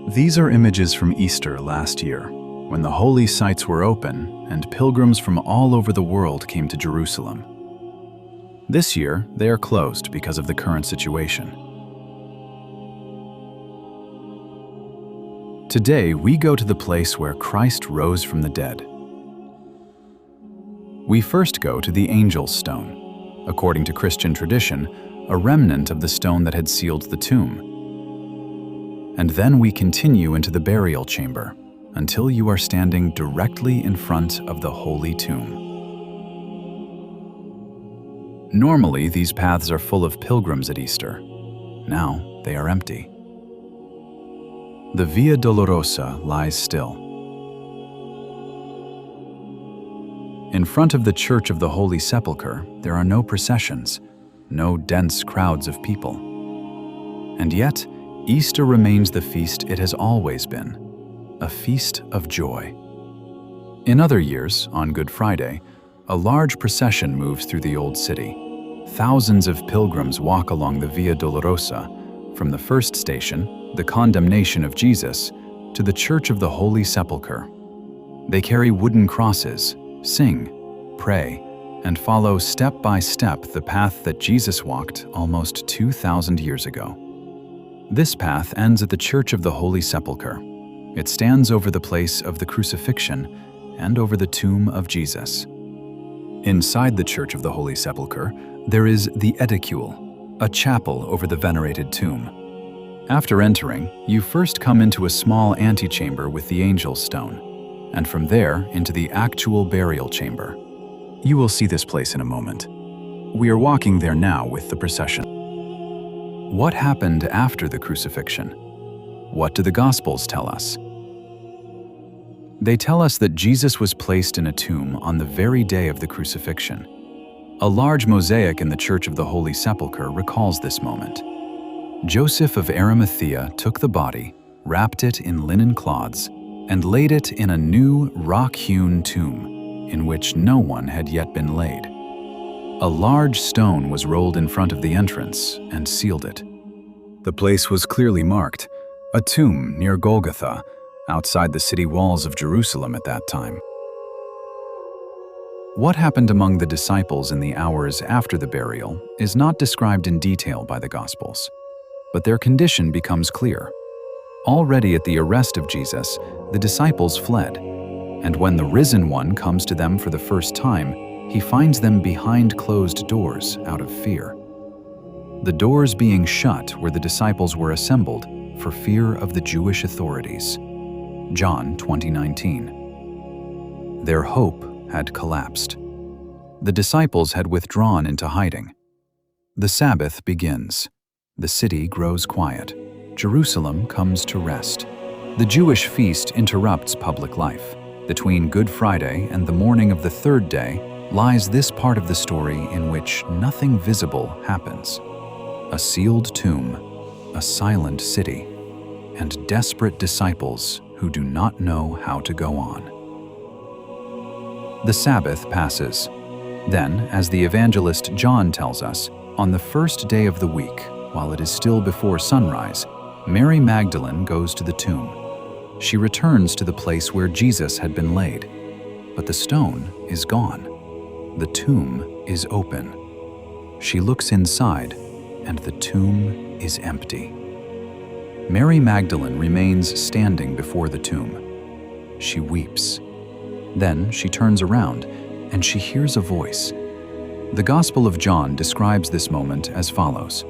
These are images from Easter last year, when the holy sites were open and pilgrims from all over the world came to Jerusalem. This year, they are closed because of the current situation. Today, we go to the place where Christ rose from the dead. We first go to the Angel's Stone, according to Christian tradition, a remnant of the stone that had sealed the tomb. And then we continue into the burial chamber until you are standing directly in front of the Holy Tomb. Normally, these paths are full of pilgrims at Easter. Now, they are empty. The Via Dolorosa lies still. In front of the Church of the Holy Sepulchre, there are no processions, no dense crowds of people. And yet, Easter remains the feast it has always been, a feast of joy. In other years, on Good Friday, a large procession moves through the Old City. Thousands of pilgrims walk along the Via Dolorosa, from the first station, the condemnation of Jesus, to the Church of the Holy Sepulchre. They carry wooden crosses, sing, pray, and follow step by step the path that Jesus walked almost 2,000 years ago. This path ends at the Church of the Holy Sepulchre. It stands over the place of the Crucifixion and over the tomb of Jesus. Inside the Church of the Holy Sepulchre, there is the Edicule, a chapel over the venerated tomb. After entering, you first come into a small antechamber with the Angel's Stone, and from there into the actual burial chamber. You will see this place in a moment. We are walking there now with the procession. What happened after the crucifixion? What do the Gospels tell us? They tell us that Jesus was placed in a tomb on the very day of the crucifixion. A large mosaic in the Church of the Holy Sepulchre recalls this moment. Joseph of Arimathea took the body, wrapped it in linen cloths, and laid it in a new rock-hewn tomb in which no one had yet been laid. A large stone was rolled in front of the entrance and sealed it. The place was clearly marked, a tomb near Golgotha, outside the city walls of Jerusalem at that time. What happened among the disciples in the hours after the burial is not described in detail by the Gospels, but their condition becomes clear. Already at the arrest of Jesus, the disciples fled, and when the risen one comes to them for the first time, he finds them behind closed doors out of fear. The doors being shut where the disciples were assembled for fear of the Jewish authorities. John 20:19. Their hope had collapsed. The disciples had withdrawn into hiding. The Sabbath begins. The city grows quiet. Jerusalem comes to rest. The Jewish feast interrupts public life. Between Good Friday and the morning of the third day lies this part of the story in which nothing visible happens. A sealed tomb, a silent city, and desperate disciples who do not know how to go on. The Sabbath passes. Then, as the evangelist John tells us, on the first day of the week, while it is still before sunrise, Mary Magdalene goes to the tomb. She returns to the place where Jesus had been laid, but the stone is gone. The tomb is open. She looks inside, and the tomb is empty. Mary Magdalene remains standing before the tomb. She weeps. Then she turns around, and she hears a voice. The Gospel of John describes this moment as follows.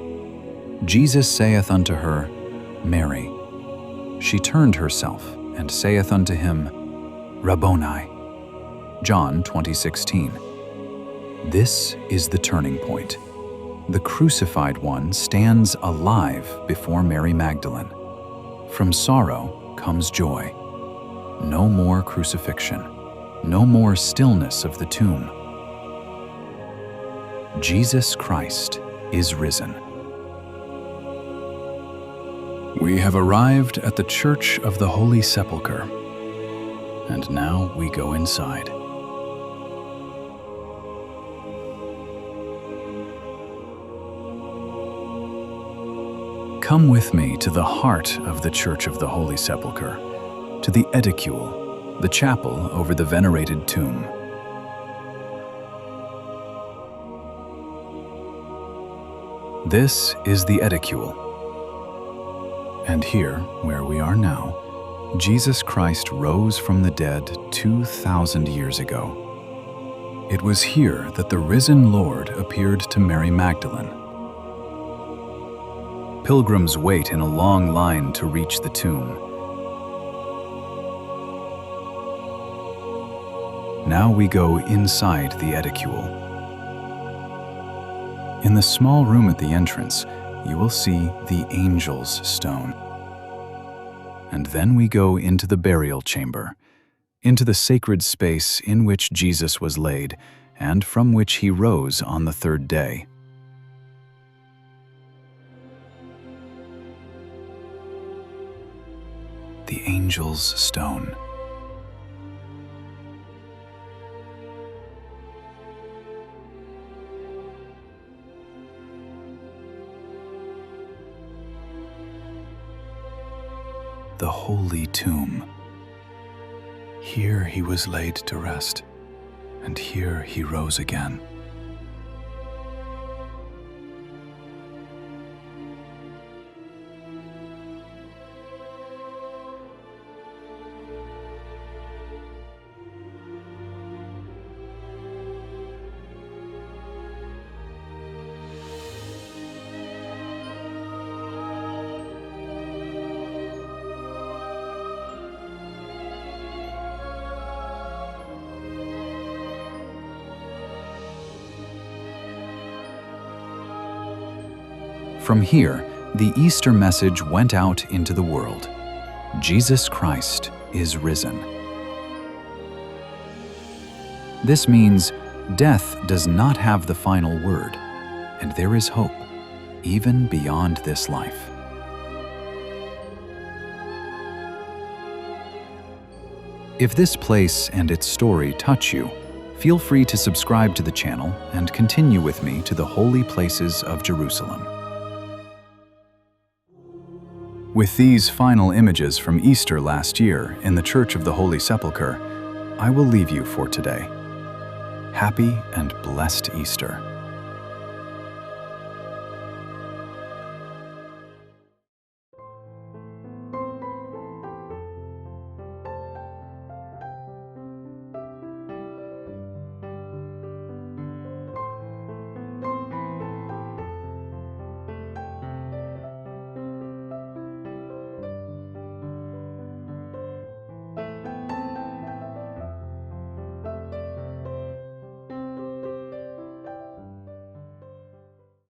Jesus saith unto her, Mary. She turned herself, and saith unto him, Rabboni. John 20:16. This is the turning point. The crucified one stands alive before Mary Magdalene. From sorrow comes joy. No more crucifixion. No more stillness of the tomb. Jesus Christ is risen. We have arrived at the Church of the Holy Sepulchre, and now we go inside. Come with me to the heart of the Church of the Holy Sepulchre, to the Edicule, the chapel over the venerated tomb. This is the Edicule. And here, where we are now, Jesus Christ rose from the dead 2,000 years ago. It was here that the risen Lord appeared to Mary Magdalene. Pilgrims wait in a long line to reach the tomb. Now we go inside the Edicule. In the small room at the entrance, you will see the Angel's Stone. And then we go into the burial chamber, into the sacred space in which Jesus was laid and from which he rose on the third day. The Angel's Stone. The Holy Tomb. Here he was laid to rest, and here he rose again. From here, the Easter message went out into the world. Jesus Christ is risen. This means death does not have the final word, and there is hope, even beyond this life. If this place and its story touch you, feel free to subscribe to the channel and continue with me to the holy places of Jerusalem. With these final images from Easter last year in the Church of the Holy Sepulchre, I will leave you for today. Happy and blessed Easter.